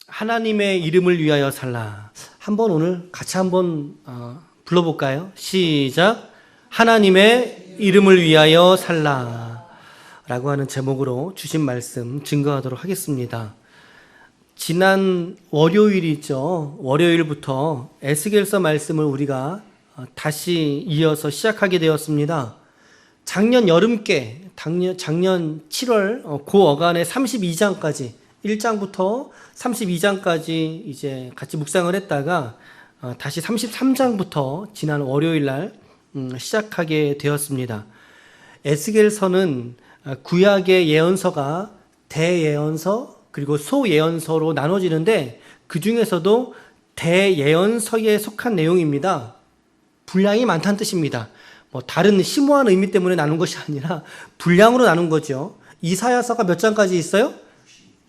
하나님의 이름을 위하여 살라. 한번 오늘 같이 한번 불러볼까요? 시작. 하나님의 이름을 위하여 살라 라고 하는 제목으로 주신 말씀 증거하도록 하겠습니다. 지난 월요일이죠. 월요일부터 에스겔서 말씀을 우리가 다시 이어서 시작하게 되었습니다. 작년 여름께 작년 7월 고 어간의 32장까지 1장부터 32장까지 이제 같이 묵상을 했다가 다시 33장부터 지난 월요일 날 시작하게 되었습니다. 에스겔서는 구약의 예언서가 대예언서 그리고 소예언서로 나눠지는데 그 중에서도 대예언서에 속한 내용입니다. 분량이 많다는 뜻입니다. 다른 심오한 의미 때문에 나눈 것이 아니라 분량으로 나눈 거죠. 이사야서가 몇 장까지 있어요?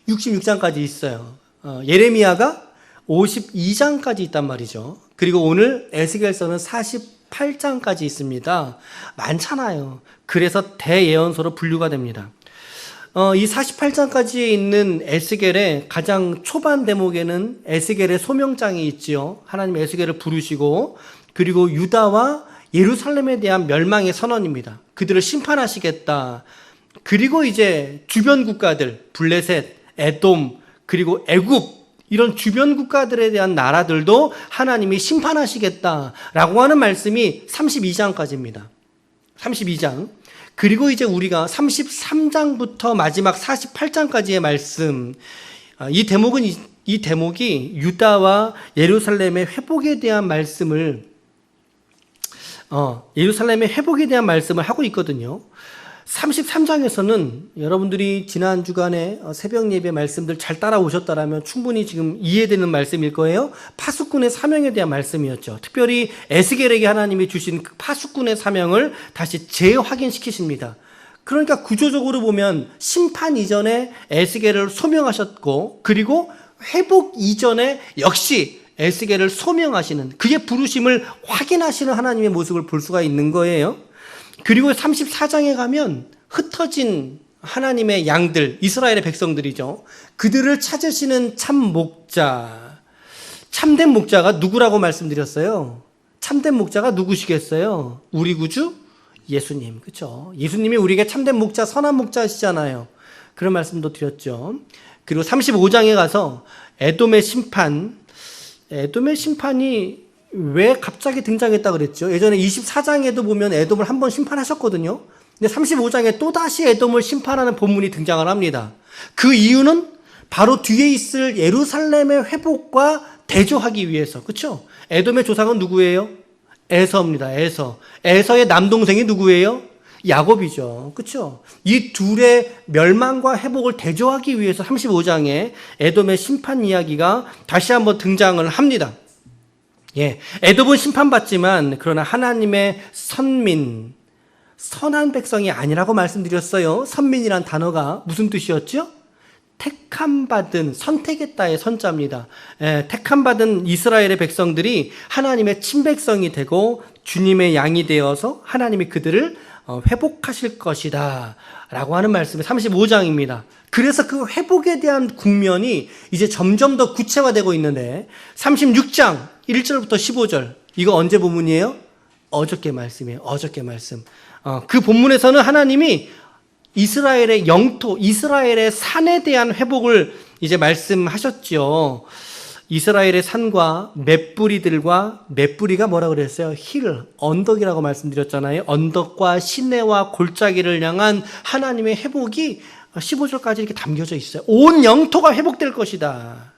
66장까지 있어요. 예레미야가 52장까지 있단 말이죠. 그리고 오늘 에스겔서는 48장까지 있습니다. 많잖아요. 그래서 대예언서로 분류가 됩니다. 이 48장까지 있는 에스겔의 가장 초반 대목에는 에스겔의 소명장이 있지요. 하나님 에스겔을 부르시고 그리고 유다와 예루살렘에 대한 멸망의 선언입니다. 그들을 심판하시겠다. 그리고 이제 주변 국가들, 블레셋, 에돔, 그리고 애굽 이런 주변 국가들에 대한 나라들도 하나님이 심판하시겠다라고 하는 말씀이 32장까지입니다. 32장. 그리고 이제 우리가 33장부터 마지막 48장까지의 말씀. 이 대목이 유다와 예루살렘의 회복에 대한 말씀을 하고 있거든요. 33장에서는 여러분들이 지난 주간에 새벽 예배 말씀들 잘 따라오셨다라면 충분히 지금 이해되는 말씀일 거예요. 파수꾼의 사명에 대한 말씀이었죠. 특별히 에스겔에게 하나님이 주신 그 파수꾼의 사명을 다시 재확인시키십니다. 그러니까 구조적으로 보면 심판 이전에 에스겔을 소명하셨고 그리고 회복 이전에 역시 에스겔을 소명하시는 그의 부르심을 확인하시는 하나님의 모습을 볼 수가 있는 거예요. 그리고 34장에 가면 흩어진 하나님의 양들, 이스라엘의 백성들이죠. 그들을 찾으시는 참 목자, 참된 목자가 누구라고 말씀드렸어요? 참된 목자가 누구시겠어요? 우리 구주 예수님, 그렇죠? 예수님이 우리에게 참된 목자, 선한 목자시잖아요. 그런 말씀도 드렸죠. 그리고 35장에 가서 에돔의 심판이 왜 갑자기 등장했다 그랬죠? 예전에 24장에도 보면 에돔을 한번 심판하셨거든요. 근데 35장에 또다시 에돔을 심판하는 본문이 등장을 합니다. 그 이유는 바로 뒤에 있을 예루살렘의 회복과 대조하기 위해서. 그렇죠? 에돔의 조상은 누구예요? 에서입니다. 에서의 남동생이 누구예요? 야곱이죠. 그렇죠? 이 둘의 멸망과 회복을 대조하기 위해서 35장에 에돔의 심판 이야기가 다시 한번 등장을 합니다. 에돔은 심판받지만 그러나 하나님의 선민, 선한 백성이 아니라고 말씀드렸어요. 선민이란 단어가 무슨 뜻이었죠? 택함받은, 선택했다의 선자입니다. 택함받은 이스라엘의 백성들이 하나님의 친백성이 되고 주님의 양이 되어서 하나님이 그들을 회복하실 것이다 라고 하는 말씀이 35장입니다. 그래서 그 회복에 대한 국면이 이제 점점 더 구체화되고 있는데 36장 1절부터 15절 이거 언제 본문이에요? 어저께 말씀이에요. 어저께 말씀. 그 본문에서는 하나님이 이스라엘의 영토, 이스라엘의 산에 대한 회복을 이제 말씀하셨죠. 이스라엘의 산과 맷뿌리들과 맷뿌리가 뭐라 그랬어요? 힐, 언덕이라고 말씀드렸잖아요. 언덕과 시내와 골짜기를 향한 하나님의 회복이 15절까지 이렇게 담겨져 있어요. 온 영토가 회복될 것이다.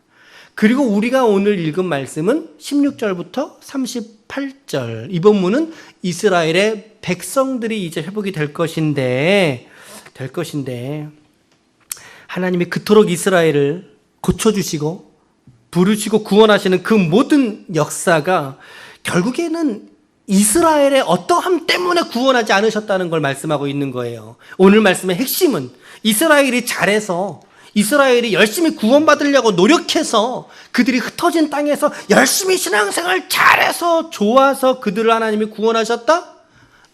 그리고 우리가 오늘 읽은 말씀은 16절부터 38절. 이 본문은 이스라엘의 백성들이 이제 회복이 될 것인데 하나님이 그토록 이스라엘을 고쳐주시고 부르시고 구원하시는 그 모든 역사가 결국에는 이스라엘의 어떠함 때문에 구원하지 않으셨다는 걸 말씀하고 있는 거예요. 오늘 말씀의 핵심은 이스라엘이 잘해서 이스라엘이 열심히 구원받으려고 노력해서 그들이 흩어진 땅에서 열심히 신앙생활 잘해서 좋아서 그들을 하나님이 구원하셨다?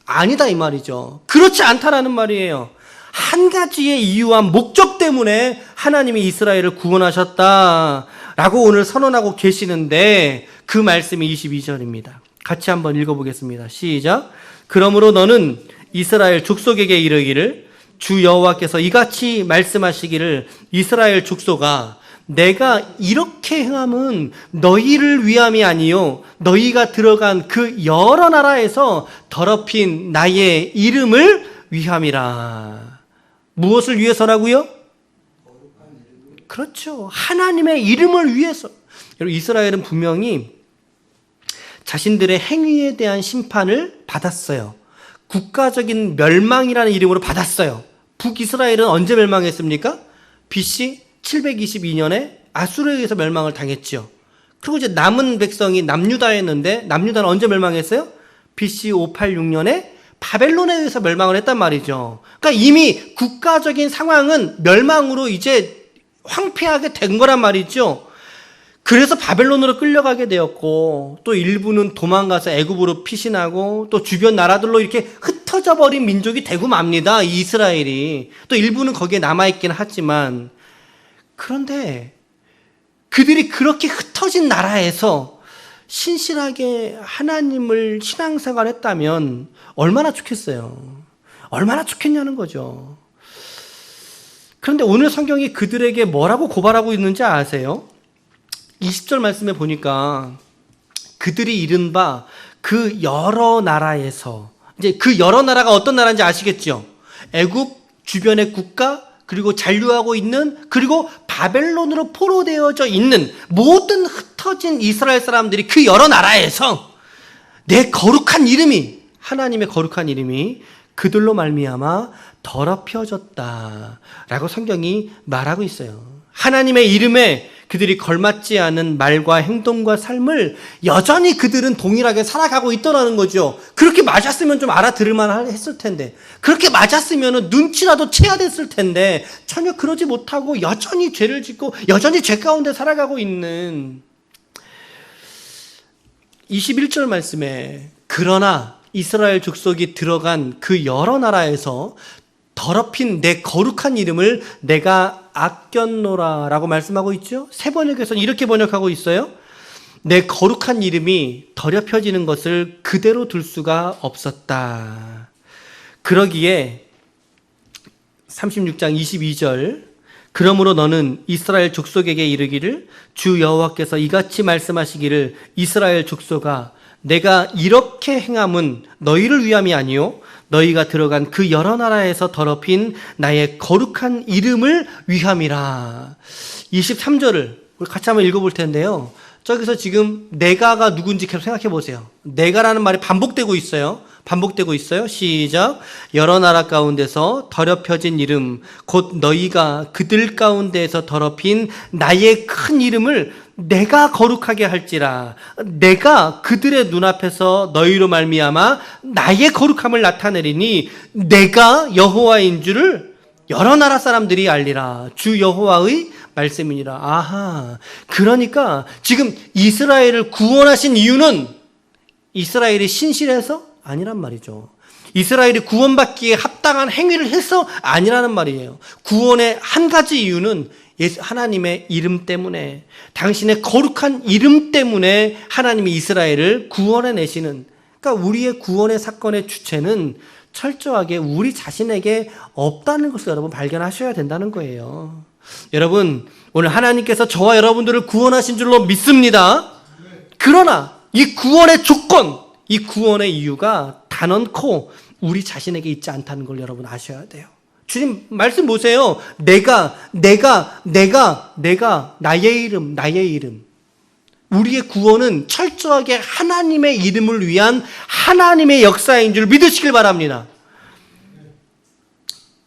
아니다 이 말이죠. 그렇지 않다라는 말이에요. 한 가지의 이유와 목적 때문에 하나님이 이스라엘을 구원하셨다 라고 오늘 선언하고 계시는데 그 말씀이 22절입니다. 같이 한번 읽어보겠습니다. 시작. 그러므로 너는 이스라엘 족속에게 이르기를 주 여호와께서 이같이 말씀하시기를 이스라엘 족속아 내가 이렇게 행함은 너희를 위함이 아니요 너희가 들어간 그 여러 나라에서 더럽힌 나의 이름을 위함이라. 무엇을 위해서라고요? 그렇죠. 하나님의 이름을 위해서. 여러분 이스라엘은 분명히 자신들의 행위에 대한 심판을 받았어요. 국가적인 멸망이라는 이름으로 받았어요. 북이스라엘은 언제 멸망했습니까? BC 722년에 아수르에 의해서 멸망을 당했죠. 그리고 이제 남은 백성이 남유다였는데 남유다는 언제 멸망했어요? BC 586년에 바벨론에 의해서 멸망을 했단 말이죠. 그러니까 이미 국가적인 상황은 멸망으로 이제 황폐하게 된 거란 말이죠. 그래서 바벨론으로 끌려가게 되었고 또 일부는 도망가서 애굽으로 피신하고 또 주변 나라들로 이렇게 흩어져 버린 민족이 되고 맙니다. 이 이스라엘이. 또 일부는 거기에 남아있긴 하지만 그런데 그들이 그렇게 흩어진 나라에서 신실하게 하나님을 신앙생활했다면 얼마나 좋겠어요. 얼마나 좋겠냐는 거죠. 그런데 오늘 성경이 그들에게 뭐라고 고발하고 있는지 아세요? 20절 말씀에 보니까 그들이 이른 바 그 여러 나라에서 이제 그 여러 나라가 어떤 나라인지 아시겠죠? 애굽 주변의 국가 그리고 잔류하고 있는 그리고 바벨론으로 포로되어져 있는 모든 흩어진 이스라엘 사람들이 그 여러 나라에서 내 거룩한 이름이 하나님의 거룩한 이름이 그들로 말미암아 더럽혀졌다라고 성경이 말하고 있어요. 하나님의 이름에 그들이 걸맞지 않은 말과 행동과 삶을 여전히 그들은 동일하게 살아가고 있더라는 거죠. 그렇게 맞았으면 좀 알아들을 만했을 텐데 그렇게 맞았으면 눈치라도 채야 됐을 텐데 전혀 그러지 못하고 여전히 죄를 짓고 여전히 죄 가운데 살아가고 있는 21절 말씀에 그러나 이스라엘 족속이 들어간 그 여러 나라에서 더럽힌 내 거룩한 이름을 내가 아꼈노라 라고 말씀하고 있죠. 새 번역에서는 이렇게 번역하고 있어요. 내 거룩한 이름이 더럽혀지는 것을 그대로 둘 수가 없었다. 그러기에 36장 22절 그러므로 너는 이스라엘 족속에게 이르기를 주 여호와께서 이같이 말씀하시기를 이스라엘 족속아 내가 이렇게 행함은 너희를 위함이 아니요 너희가 들어간 그 여러 나라에서 더럽힌 나의 거룩한 이름을 위함이라. 23절을 우리 같이 한번 읽어볼 텐데요. 저기서 지금 내가가 누군지 계속 생각해 보세요. 내가라는 말이 반복되고 있어요. 반복되고 있어요. 시작. 여러 나라 가운데서 더럽혀진 이름 곧 너희가 그들 가운데에서 더럽힌 나의 큰 이름을 내가 거룩하게 할지라. 내가 그들의 눈앞에서 너희로 말미암아 나의 거룩함을 나타내리니 내가 여호와인 줄을 여러 나라 사람들이 알리라. 주 여호와의 말씀이니라. 아하. 그러니까 지금 이스라엘을 구원하신 이유는 이스라엘이 신실해서 아니란 말이죠. 이스라엘이 구원받기에 합당한 행위를 해서 아니라는 말이에요. 구원의 한 가지 이유는 하나님의 이름 때문에 당신의 거룩한 이름 때문에 하나님이 이스라엘을 구원해 내시는 그러니까 우리의 구원의 사건의 주체는 철저하게 우리 자신에게 없다는 것을 여러분 발견하셔야 된다는 거예요. 여러분 오늘 하나님께서 저와 여러분들을 구원하신 줄로 믿습니다. 그러나 이 구원의 조건 이 구원의 이유가 단언코 우리 자신에게 있지 않다는 걸 여러분 아셔야 돼요. 주님 말씀 보세요. 내가 나의 이름 우리의 구원은 철저하게 하나님의 이름을 위한 하나님의 역사인 줄 믿으시길 바랍니다.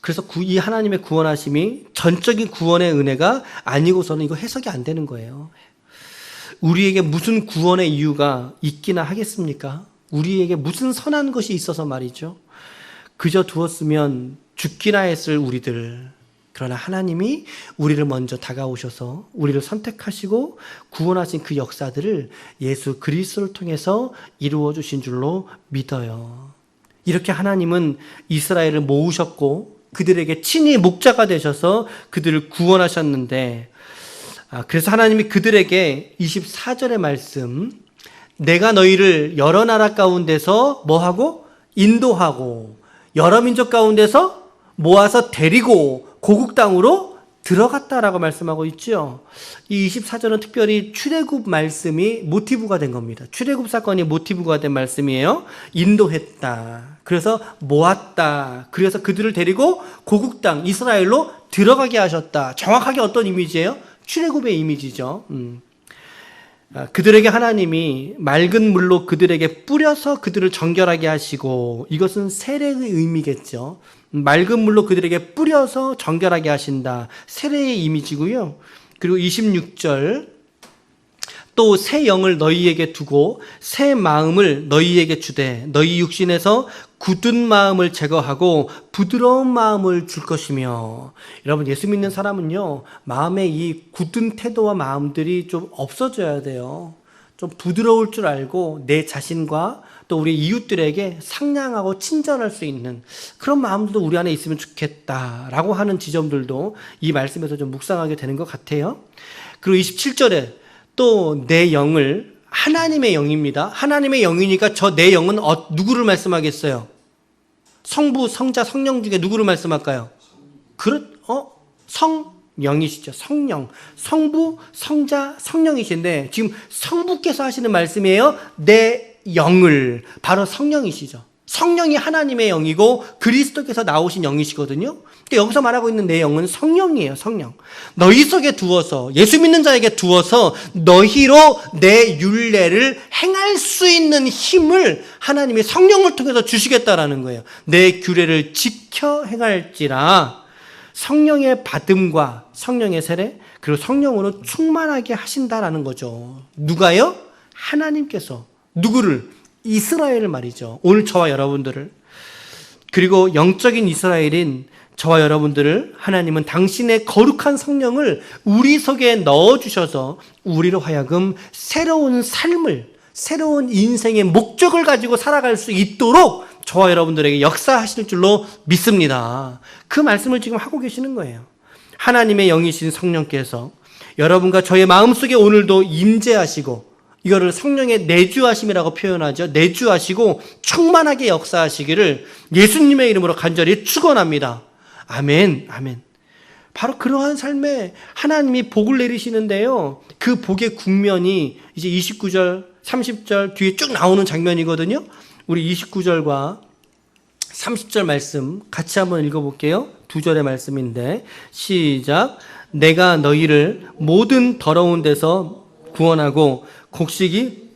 그래서 이 하나님의 구원하심이 전적인 구원의 은혜가 아니고서는 이거 해석이 안 되는 거예요. 우리에게 무슨 구원의 이유가 있기나 하겠습니까? 우리에게 무슨 선한 것이 있어서 말이죠. 그저 두었으면 죽기나 했을 우리들. 그러나 하나님이 우리를 먼저 다가오셔서 우리를 선택하시고 구원하신 그 역사들을 예수 그리스도를 통해서 이루어 주신 줄로 믿어요. 이렇게 하나님은 이스라엘을 모으셨고 그들에게 친히 목자가 되셔서 그들을 구원하셨는데 그래서 하나님이 그들에게 24절의 말씀, 내가 너희를 여러 나라 가운데서 뭐하고? 인도하고 여러 민족 가운데서 모아서 데리고 고국 땅으로 들어갔다라고 말씀하고 있죠. 이 24절은 특별히 출애굽 말씀이 모티브가 된 겁니다. 출애굽 사건이 모티브가 된 말씀이에요. 인도했다. 그래서 모았다. 그래서 그들을 데리고 고국 땅 이스라엘로 들어가게 하셨다. 정확하게 어떤 이미지예요? 출애굽의 이미지죠. 그들에게 하나님이 맑은 물로 그들에게 뿌려서 그들을 정결하게 하시고, 이것은 세례의 의미겠죠. 맑은 물로 그들에게 뿌려서 정결하게 하신다. 세례의 이미지고요. 그리고 26절, 또 새 영을 너희에게 두고 새 마음을 너희에게 주되 너희 육신에서 굳은 마음을 제거하고 부드러운 마음을 줄 것이며. 여러분, 예수 믿는 사람은요, 마음의 이 굳은 태도와 마음들이 좀 없어져야 돼요. 좀 부드러울 줄 알고 내 자신과 또 우리 이웃들에게 상냥하고 친절할 수 있는 그런 마음도 우리 안에 있으면 좋겠다라고 하는 지점들도 이 말씀에서 좀 묵상하게 되는 것 같아요. 그리고 27절에 또 내 영을, 하나님의 영입니다. 하나님의 영이니까 저 내 영은 누구를 말씀하겠어요? 성부, 성자, 성령 중에 누구를 말씀할까요? 성령이시죠. 성령. 성부, 성자, 성령이신데 지금 성부께서 하시는 말씀이에요. 내 영을. 바로 성령이시죠. 성령이 하나님의 영이고 그리스도께서 나오신 영이시거든요. 여기서 말하고 있는 내 영은 성령이에요. 성령. 너희 속에 두어서, 예수 믿는 자에게 두어서 너희로 내 율례를 행할 수 있는 힘을 하나님이 성령을 통해서 주시겠다라는 거예요. 내 규례를 지켜 행할지라. 성령의 받음과 성령의 세례, 그리고 성령으로 충만하게 하신다라는 거죠. 누가요? 하나님께서. 누구를? 이스라엘을 말이죠. 오늘 저와 여러분들을. 그리고 영적인 이스라엘인 저와 여러분들을 하나님은 당신의 거룩한 성령을 우리 속에 넣어주셔서 우리로 하여금 새로운 삶을, 새로운 인생의 목적을 가지고 살아갈 수 있도록 저와 여러분들에게 역사하실 줄로 믿습니다. 그 말씀을 지금 하고 계시는 거예요. 하나님의 영이신 성령께서 여러분과 저의 마음속에 오늘도 임재하시고, 이거를 성령의 내주하심이라고 표현하죠. 내주하시고 충만하게 역사하시기를 예수님의 이름으로 간절히 축원합니다. 아멘, 아멘. 바로 그러한 삶에 하나님이 복을 내리시는데요. 그 복의 국면이 이제 29절, 30절 뒤에 쭉 나오는 장면이거든요. 우리 29절과 30절 말씀 같이 한번 읽어볼게요. 두 절의 말씀인데 시작. 내가 너희를 모든 더러운 데서 구원하고 곡식이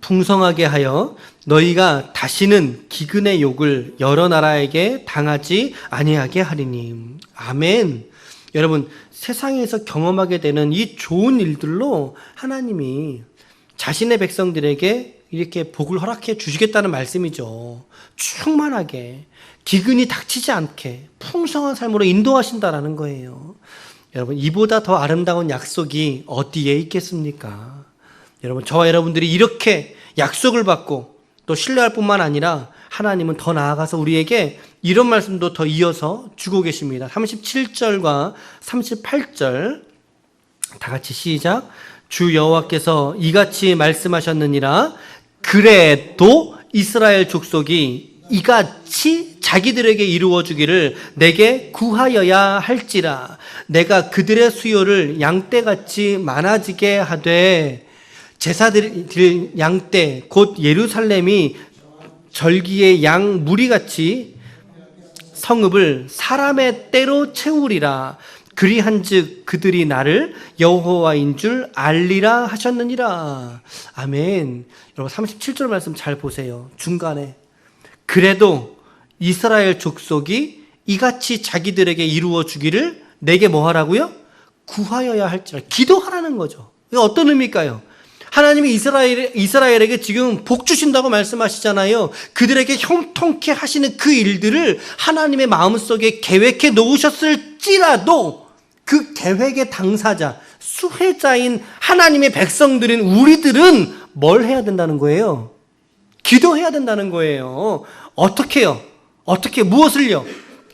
풍성하게 하여 너희가 다시는 기근의 욕을 여러 나라에게 당하지 아니하게 하리니. 아멘. 여러분, 세상에서 경험하게 되는 이 좋은 일들로 하나님이 자신의 백성들에게 이렇게 복을 허락해 주시겠다는 말씀이죠. 충만하게, 기근이 닥치지 않게 풍성한 삶으로 인도하신다라는 거예요. 여러분, 이보다 더 아름다운 약속이 어디에 있겠습니까? 여러분, 저와 여러분들이 이렇게 약속을 받고 또 신뢰할 뿐만 아니라 하나님은 더 나아가서 우리에게 이런 말씀도 더 이어서 주고 계십니다. 37절과 38절 다 같이 시작. 주 여호와께서 이같이 말씀하셨느니라. 그래도 이스라엘 족속이 이같이 자기들에게 이루어 주기를 내게 구하여야 할지라. 내가 그들의 수요를 양떼같이 많아지게 하되, 제사 드릴 양떼 곧 예루살렘이 절기의 양 무리같이 성읍을 사람의 때로 채우리라. 그리한즉 그들이 나를 여호와인 줄 알리라 하셨느니라. 아멘. 여러분, 37절 말씀 잘 보세요. 중간에 그래도 이스라엘 족속이 이같이 자기들에게 이루어 주기를 내게 뭐 하라고요? 구하여야 할지라. 기도하라는 거죠. 이게 어떤 의미일까요? 하나님이 이스라엘에게 지금 복 주신다고 말씀하시잖아요. 그들에게 형통케 하시는 그 일들을 하나님의 마음속에 계획해 놓으셨을지라도 그 계획의 당사자, 수혜자인 하나님의 백성들인 우리들은 뭘 해야 된다는 거예요? 기도해야 된다는 거예요. 어떻게요? 어떻게, 무엇을요?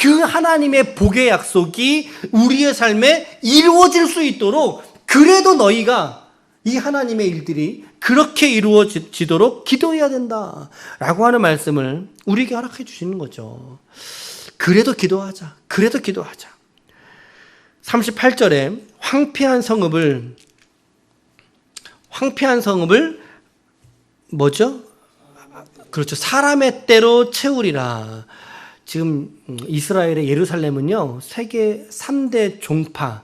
그 하나님의 복의 약속이 우리의 삶에 이루어질 수 있도록, 그래도 너희가 이 하나님의 일들이 그렇게 이루어지도록 기도해야 된다라고 하는 말씀을 우리에게 허락해 주시는 거죠. 그래도 기도하자. 그래도 기도하자. 38절에 황폐한 성읍을 뭐죠? 그렇죠. 사람의 때로 채우리라. 지금 이스라엘의 예루살렘은요, 세계 3대 종파,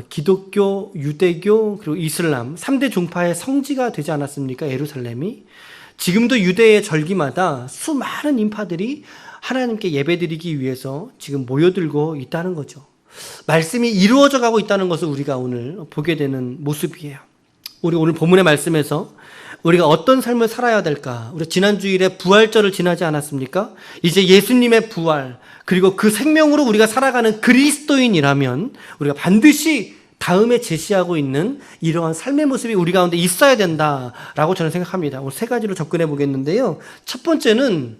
기독교, 유대교, 그리고 이슬람 3대 종파의 성지가 되지 않았습니까? 예루살렘이. 지금도 유대의 절기마다 수많은 인파들이 하나님께 예배드리기 위해서 지금 모여들고 있다는 거죠. 말씀이 이루어져 가고 있다는 것을 우리가 오늘 보게 되는 모습이에요. 우리 오늘 본문의 말씀에서 우리가 어떤 삶을 살아야 될까? 우리 지난 주일에 부활절을 지나지 않았습니까? 이제 예수님의 부활, 그리고 그 생명으로 우리가 살아가는 그리스도인이라면 우리가 반드시 다음에 제시하고 있는 이러한 삶의 모습이 우리 가운데 있어야 된다라고 저는 생각합니다. 오늘 세 가지로 접근해 보겠는데요. 첫 번째는,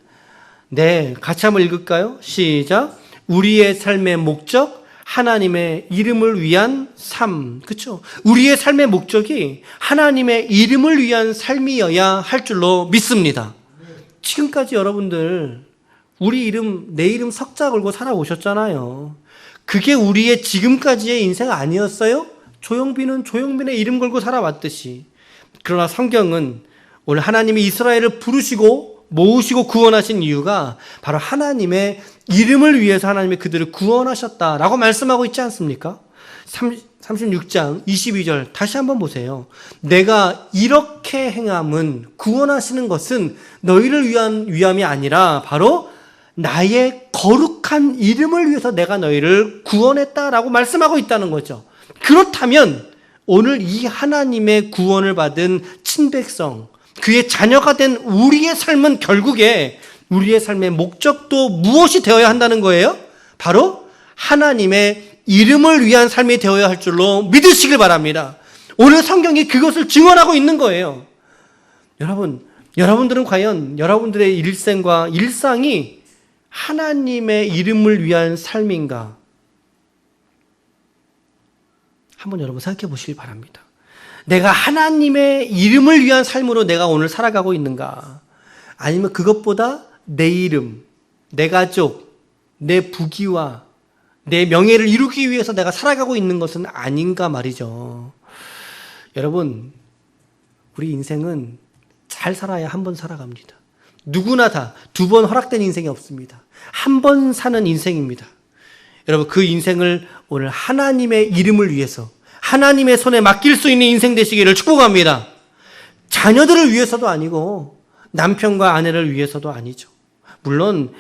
같이 한번 읽을까요? 시작. 우리의 삶의 목적, 하나님의 이름을 위한 삶. 그렇죠? 우리의 삶의 목적이 하나님의 이름을 위한 삶이어야 할 줄로 믿습니다. 지금까지 여러분들 우리 이름, 내 이름 석자 걸고 살아오셨잖아요. 그게 우리의 지금까지의 인생 아니었어요? 조용빈은 조용빈의 이름 걸고 살아왔듯이. 그러나 성경은 오늘 하나님이 이스라엘을 부르시고 모으시고 구원하신 이유가 바로 하나님의 이름을 위해서 하나님이 그들을 구원하셨다라고 말씀하고 있지 않습니까? 36장 22절 다시 한번 보세요. 내가 이렇게 행함은, 구원하시는 것은 너희를 위한 위함이 아니라 바로 나의 거룩한 이름을 위해서 내가 너희를 구원했다라고 말씀하고 있다는 거죠. 그렇다면 오늘 이 하나님의 구원을 받은 친백성, 그의 자녀가 된 우리의 삶은 결국에 우리의 삶의 목적도 무엇이 되어야 한다는 거예요? 바로 하나님의 이름을 위한 삶이 되어야 할 줄로 믿으시길 바랍니다. 오늘 성경이 그것을 증언하고 있는 거예요. 여러분들은 과연 여러분들의 일생과 일상이 하나님의 이름을 위한 삶인가? 한번 여러분 생각해 보시길 바랍니다. 내가 하나님의 이름을 위한 삶으로 내가 오늘 살아가고 있는가? 아니면 그것보다 내 이름, 내 가족, 내 부귀와 내 명예를 이루기 위해서 내가 살아가고 있는 것은 아닌가 말이죠. 여러분, 우리 인생은 잘 살아야 한 번 살아갑니다. 누구나 다 두 번 허락된 인생이 없습니다. 한 번 사는 인생입니다. 여러분, 그 인생을 오늘 하나님의 이름을 위해서 하나님의 손에 맡길 수 있는 인생 되시기를 축복합니다. 자녀들을 위해서도 아니고 남편과 아내를 위해서도 아니죠. 물론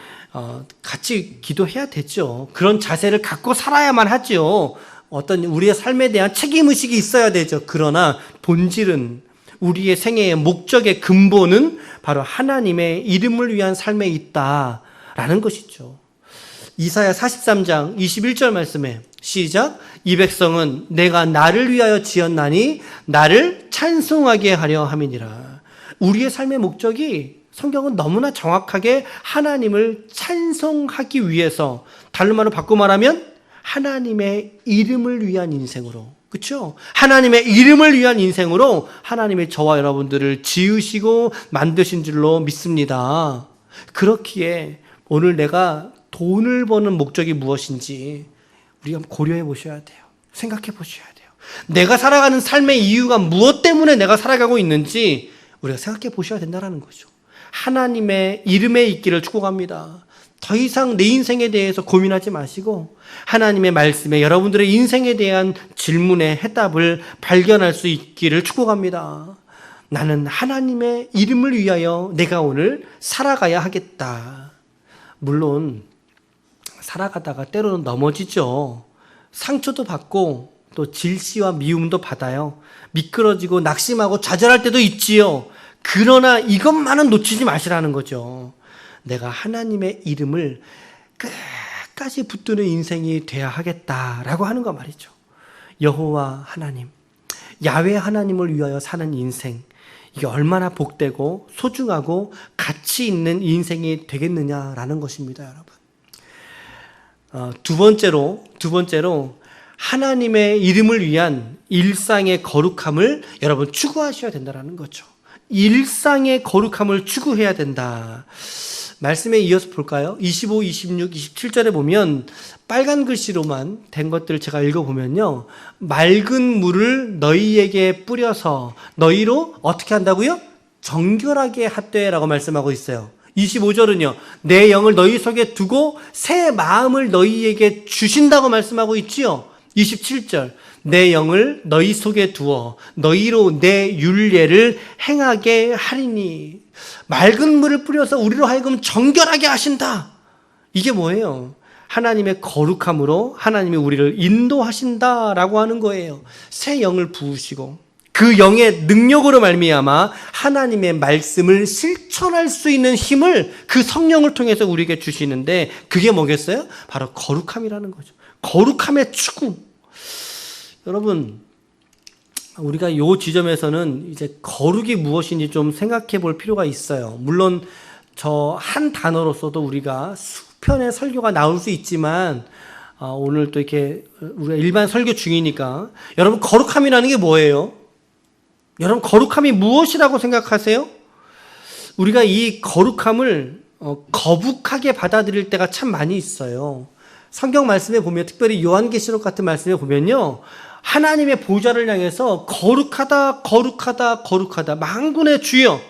같이 기도해야 되죠. 그런 자세를 갖고 살아야만 하죠. 어떤 우리의 삶에 대한 책임의식이 있어야 되죠. 그러나 본질은, 우리의 생애의 목적의 근본은 바로 하나님의 이름을 위한 삶에 있다라는 것이죠. 이사야 43장 21절 말씀에 시작. 이 백성은 내가 나를 위하여 지었나니 나를 찬송하게 하려 함이니라. 우리의 삶의 목적이 성경은 너무나 정확하게 하나님을 찬송하기 위해서, 다른 말로 바꿔 말하면 하나님의 이름을 위한 인생으로, 그렇죠? 하나님의 이름을 위한 인생으로 하나님이 저와 여러분들을 지으시고 만드신 줄로 믿습니다. 그렇기에 오늘 내가 돈을 버는 목적이 무엇인지 우리가 고려해 보셔야 돼요. 생각해 보셔야 돼요. 내가 살아가는 삶의 이유가 무엇 때문에 내가 살아가고 있는지 우리가 생각해 보셔야 된다는 거죠. 하나님의 이름에 있기를 축복합니다. 더 이상 내 인생에 대해서 고민하지 마시고 하나님의 말씀에 여러분들의 인생에 대한 질문의 해답을 발견할 수 있기를 축복합니다. 나는 하나님의 이름을 위하여 내가 오늘 살아가야 하겠다. 물론 살아가다가 때로는 넘어지죠. 상처도 받고 또 질시와 미움도 받아요. 미끄러지고 낙심하고 좌절할 때도 있지요. 그러나 이것만은 놓치지 마시라는 거죠. 내가 하나님의 이름을 끝까지 붙드는 인생이 돼야 하겠다라고 하는 거 말이죠. 여호와 하나님, 야훼 하나님을 위하여 사는 인생, 이게 얼마나 복되고 소중하고 가치 있는 인생이 되겠느냐라는 것입니다, 여러분. 두 번째로 하나님의 이름을 위한 일상의 거룩함을 여러분 추구하셔야 된다는 거죠. 일상의 거룩함을 추구해야 된다. 말씀에 이어서 볼까요? 25, 26, 27절에 보면 빨간 글씨로만 된 것들을 제가 읽어보면요. 맑은 물을 너희에게 뿌려서 너희로 어떻게 한다고요? 정결하게 하되라고 말씀하고 있어요. 25절은요. 내 영을 너희 속에 두고 새 마음을 너희에게 주신다고 말씀하고 있지요. 27절 내 영을 너희 속에 두어 너희로 내 율례를 행하게 하리니. 맑은 물을 뿌려서 우리로 하여금 정결하게 하신다. 이게 뭐예요? 하나님의 거룩함으로 하나님이 우리를 인도하신다라고 하는 거예요. 새 영을 부으시고 그 영의 능력으로 말미암아 하나님의 말씀을 실천할 수 있는 힘을 그 성령을 통해서 우리에게 주시는데 그게 뭐겠어요? 바로 거룩함이라는 거죠. 거룩함의 추구. 여러분, 우리가 이 지점에서는 이제 거룩이 무엇인지 좀 생각해 볼 필요가 있어요. 물론 저 한 단어로서도 우리가 수편의 설교가 나올 수 있지만 오늘 또 이렇게 우리가 일반 설교 중이니까 여러분 거룩함이라는 게 뭐예요? 여러분 거룩함이 무엇이라고 생각하세요? 우리가 이 거룩함을 거북하게 받아들일 때가 참 많이 있어요. 성경 말씀에 보면 특별히 요한계시록 같은 말씀에 보면요. 하나님의 보좌를 향해서 거룩하다 거룩하다 거룩하다 만군의 주여.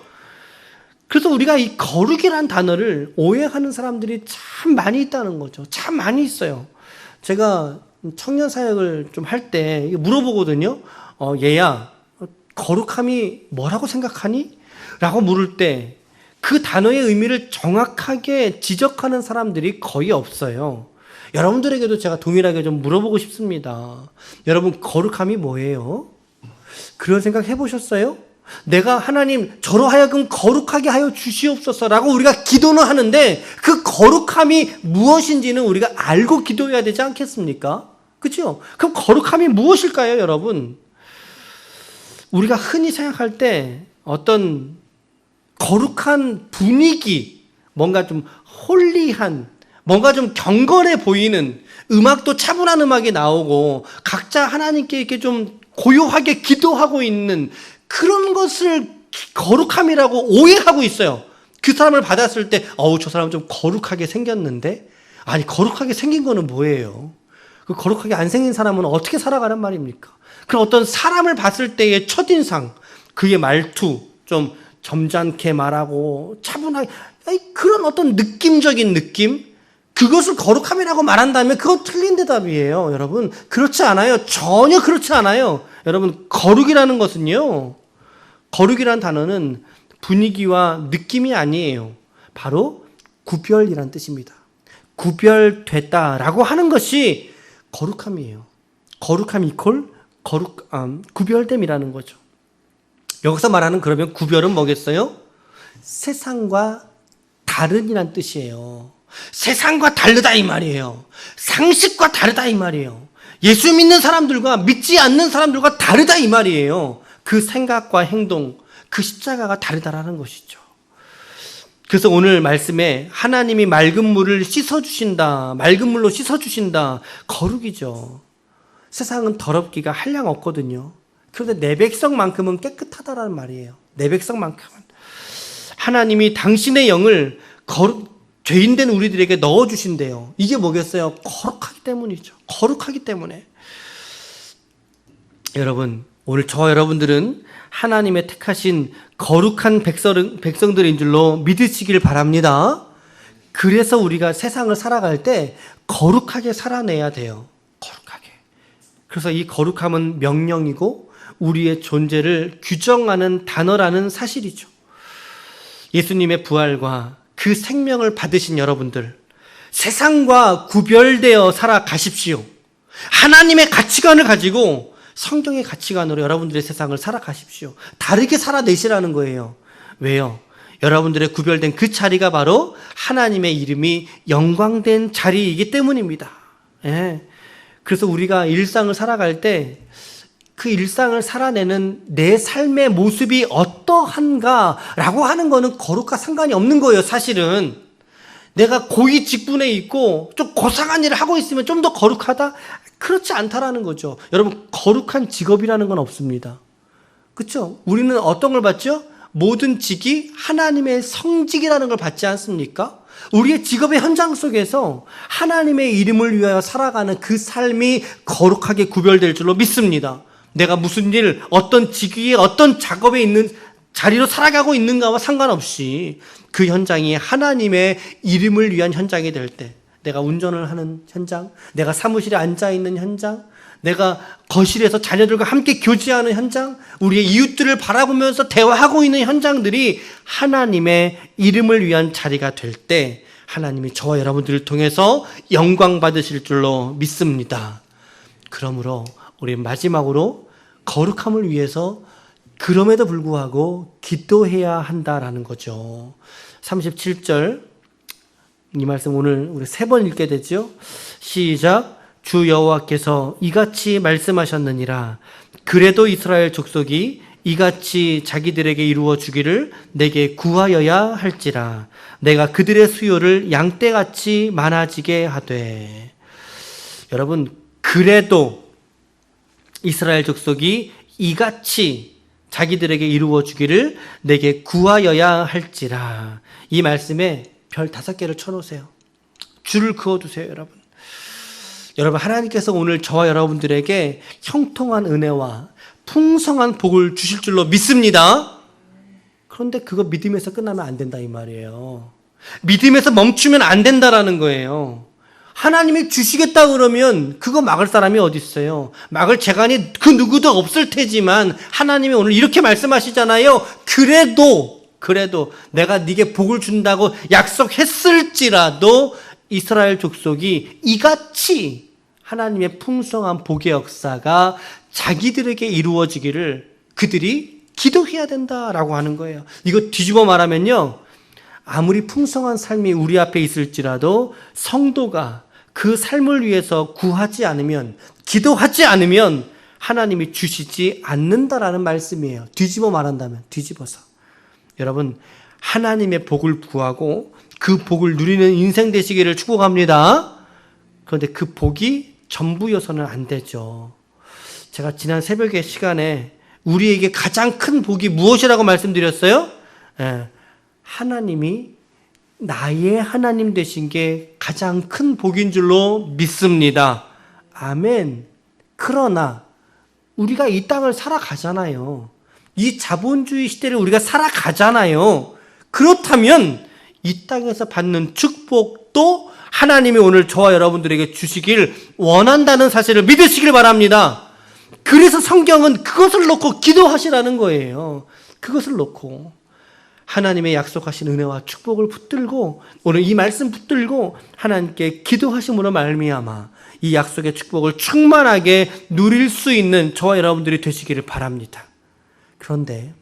그래서 우리가 이 거룩이라는 단어를 오해하는 사람들이 참 많이 있다는 거죠. 참 많이 있어요. 제가 청년 사역을 좀 할 때 물어보거든요. 얘야 거룩함이 뭐라고 생각하니? 라고 물을 때 그 단어의 의미를 정확하게 지적하는 사람들이 거의 없어요. 여러분들에게도 제가 동일하게 좀 물어보고 싶습니다. 여러분 거룩함이 뭐예요? 그런 생각 해보셨어요? 내가 하나님 저로 하여금 거룩하게 하여 주시옵소서라고 우리가 기도는 하는데 그 거룩함이 무엇인지는 우리가 알고 기도해야 되지 않겠습니까? 그렇죠? 그럼 거룩함이 무엇일까요, 여러분? 우리가 흔히 생각할 때 어떤 거룩한 분위기, 뭔가 좀 홀리한, 뭔가 좀 경건해 보이는 음악도 차분한 음악이 나오고 각자 하나님께 이렇게 좀 고요하게 기도하고 있는 그런 것을 거룩함이라고 오해하고 있어요. 그 사람을 받았을 때 저 사람 좀 거룩하게 생겼는데? 아니 거룩하게 생긴 거는 뭐예요? 그 거룩하게 안 생긴 사람은 어떻게 살아가란 말입니까? 그런 어떤 사람을 봤을 때의 첫인상, 그의 말투, 좀 점잖게 말하고 차분하게 그런 어떤 느낌적인 느낌? 그것을 거룩함이라고 말한다면 그건 틀린 대답이에요. 여러분 그렇지 않아요. 전혀 그렇지 않아요. 여러분 거룩이라는 것은요. 거룩이라는 단어는 분위기와 느낌이 아니에요. 바로 구별이라는 뜻입니다. 구별됐다라고 하는 것이 거룩함이에요. 거룩함 이퀄 구별됨이라는 거죠. 여기서 말하는 그러면 구별은 뭐겠어요? 세상과 다른이란 뜻이에요. 세상과 다르다 이 말이에요. 상식과 다르다 이 말이에요. 예수 믿는 사람들과 믿지 않는 사람들과 다르다 이 말이에요. 그 생각과 행동, 그 십자가가 다르다라는 것이죠. 그래서 오늘 말씀에 하나님이 맑은 물을 씻어주신다, 맑은 물로 씻어주신다, 거룩이죠. 세상은 더럽기가 한량 없거든요. 그런데 내 백성만큼은 깨끗하다라는 말이에요. 내 백성만큼은. 하나님이 당신의 영을 죄인된 우리들에게 넣어주신대요. 이게 뭐겠어요? 거룩하기 때문이죠. 거룩하기 때문에. 여러분, 오늘 저와 여러분들은 하나님의 택하신 거룩한 백성들인 줄로 믿으시길 바랍니다. 그래서 우리가 세상을 살아갈 때 거룩하게 살아내야 돼요. 거룩하게. 그래서 이 거룩함은 명령이고 우리의 존재를 규정하는 단어라는 사실이죠. 예수님의 부활과 그 생명을 받으신 여러분들, 세상과 구별되어 살아가십시오. 하나님의 가치관을 가지고 성경의 가치관으로 여러분들의 세상을 살아가십시오. 다르게 살아내시라는 거예요. 왜요? 여러분들의 구별된 그 자리가 바로 하나님의 이름이 영광된 자리이기 때문입니다. 예. 그래서 우리가 일상을 살아갈 때 그 일상을 살아내는 내 삶의 모습이 어떠한가라고 하는 거는 거룩과 상관이 없는 거예요, 사실은. 내가 고위 직분에 있고 좀 고상한 일을 하고 있으면 좀 더 거룩하다? 그렇지 않다라는 거죠. 여러분, 거룩한 직업이라는 건 없습니다. 그렇죠? 우리는 어떤 걸 받죠? 모든 직이 하나님의 성직이라는 걸 받지 않습니까? 우리의 직업의 현장 속에서 하나님의 이름을 위하여 살아가는 그 삶이 거룩하게 구별될 줄로 믿습니다. 내가 무슨 일, 어떤 직위에 어떤 작업에 있는 자리로 살아가고 있는가와 상관없이 그 현장이 하나님의 이름을 위한 현장이 될 때, 내가 운전을 하는 현장, 내가 사무실에 앉아있는 현장, 내가 거실에서 자녀들과 함께 교제하는 현장, 우리의 이웃들을 바라보면서 대화하고 있는 현장들이 하나님의 이름을 위한 자리가 될 때 하나님이 저와 여러분들을 통해서 영광 받으실 줄로 믿습니다. 그러므로 우리 마지막으로 거룩함을 위해서 그럼에도 불구하고 기도해야 한다라는 거죠. 37절 이 말씀 오늘 우리 3번 읽게 되죠. 시작. 주 여호와께서 이같이 말씀하셨느니라. 그래도 이스라엘 족속이 이같이 자기들에게 이루어 주기를 내게 구하여야 할지라. 내가 그들의 수요를 양떼같이 많아지게 하되. 여러분, 그래도 이스라엘 족속이 이같이 자기들에게 이루어 주기를 내게 구하여야 할지라. 이 말씀에 별 5개를 쳐놓으세요. 줄을 그어두세요, 여러분. 여러분, 하나님께서 오늘 저와 여러분들에게 형통한 은혜와 풍성한 복을 주실 줄로 믿습니다. 그런데 그거 믿음에서 끝나면 안 된다 이 말이에요. 믿음에서 멈추면 안 된다라는 거예요. 하나님이 주시겠다 그러면 그거 막을 사람이 어디 있어요? 막을 재간이 그 누구도 없을 테지만 하나님이 오늘 이렇게 말씀하시잖아요. 그래도 내가 네게 복을 준다고 약속했을지라도 이스라엘 족속이 이같이 하나님의 풍성한 복의 역사가 자기들에게 이루어지기를 그들이 기도해야 된다라고 하는 거예요. 이거 뒤집어 말하면요, 아무리 풍성한 삶이 우리 앞에 있을지라도 성도가 그 삶을 위해서 구하지 않으면, 기도하지 않으면 하나님이 주시지 않는다라는 말씀이에요. 뒤집어 말한다면, 뒤집어서. 여러분, 하나님의 복을 구하고 그 복을 누리는 인생 되시기를 축복합니다. 그런데 그 복이 전부여서는 안 되죠. 제가 지난 새벽의 시간에 우리에게 가장 큰 복이 무엇이라고 말씀드렸어요? 하나님이 나의 하나님 되신 게 가장 큰 복인 줄로 믿습니다. 아멘. 그러나 우리가 이 땅을 살아가잖아요. 이 자본주의 시대를 우리가 살아가잖아요. 그렇다면 이 땅에서 받는 축복도 하나님이 오늘 저와 여러분들에게 주시길 원한다는 사실을 믿으시길 바랍니다. 그래서 성경은 그것을 놓고 기도하시라는 거예요. 그것을 놓고 하나님의 약속하신 은혜와 축복을 붙들고, 오늘 이 말씀 붙들고 하나님께 기도하심으로 말미암아 이 약속의 축복을 충만하게 누릴 수 있는 저와 여러분들이 되시기를 바랍니다. 그런데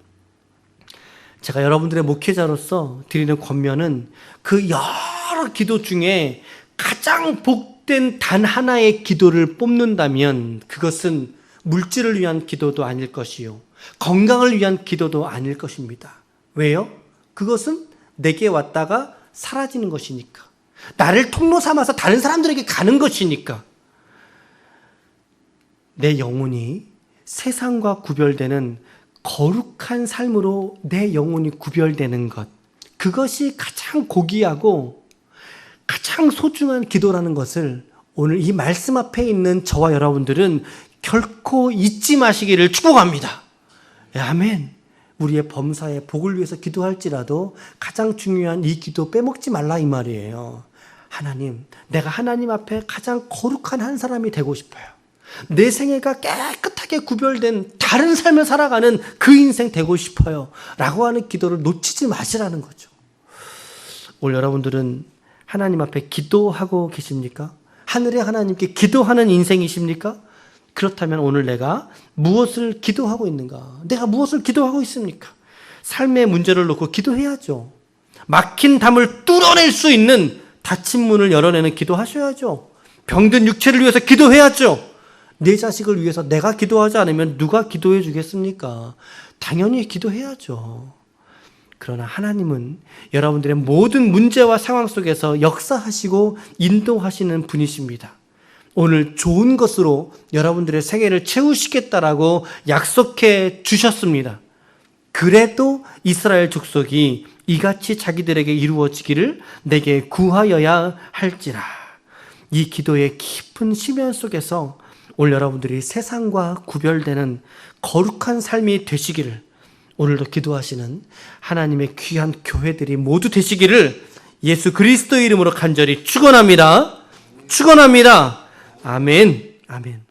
제가 여러분들의 목회자로서 드리는 권면은 그 여러 기도 중에 가장 복된 단 하나의 기도를 뽑는다면 그것은 물질을 위한 기도도 아닐 것이요, 건강을 위한 기도도 아닐 것입니다. 왜요? 그것은 내게 왔다가 사라지는 것이니까. 나를 통로 삼아서 다른 사람들에게 가는 것이니까. 내 영혼이 세상과 구별되는 거룩한 삶으로 내 영혼이 구별되는 것, 그것이 가장 고귀하고 가장 소중한 기도라는 것을 오늘 이 말씀 앞에 있는 저와 여러분들은 결코 잊지 마시기를 축복합니다. 아멘. 우리의 범사에 복을 위해서 기도할지라도 가장 중요한 이 기도 빼먹지 말라 이 말이에요. 하나님, 내가 하나님 앞에 가장 거룩한 한 사람이 되고 싶어요. 내 생애가 깨끗하게 구별된 다른 삶을 살아가는 그 인생 되고 싶어요 라고 하는 기도를 놓치지 마시라는 거죠. 오늘 여러분들은 하나님 앞에 기도하고 계십니까? 하늘의 하나님께 기도하는 인생이십니까? 그렇다면 오늘 내가 무엇을 기도하고 있는가? 내가 무엇을 기도하고 있습니까? 삶의 문제를 놓고 기도해야죠. 막힌 담을 뚫어낼 수 있는 닫힌 문을 열어내는 기도하셔야죠. 병든 육체를 위해서 기도해야죠. 내 자식을 위해서 내가 기도하지 않으면 누가 기도해 주겠습니까? 당연히 기도해야죠. 그러나 하나님은 여러분들의 모든 문제와 상황 속에서 역사하시고 인도하시는 분이십니다. 오늘 좋은 것으로 여러분들의 생애를 채우시겠다라고 약속해 주셨습니다. 그래도 이스라엘 족속이 이같이 자기들에게 이루어지기를 내게 구하여야 할지라. 이 기도의 깊은 심연 속에서 오늘 여러분들이 세상과 구별되는 거룩한 삶이 되시기를, 오늘도 기도하시는 하나님의 귀한 교회들이 모두 되시기를 예수 그리스도의 이름으로 간절히 축원합니다. 축원합니다. 아멘. 아멘.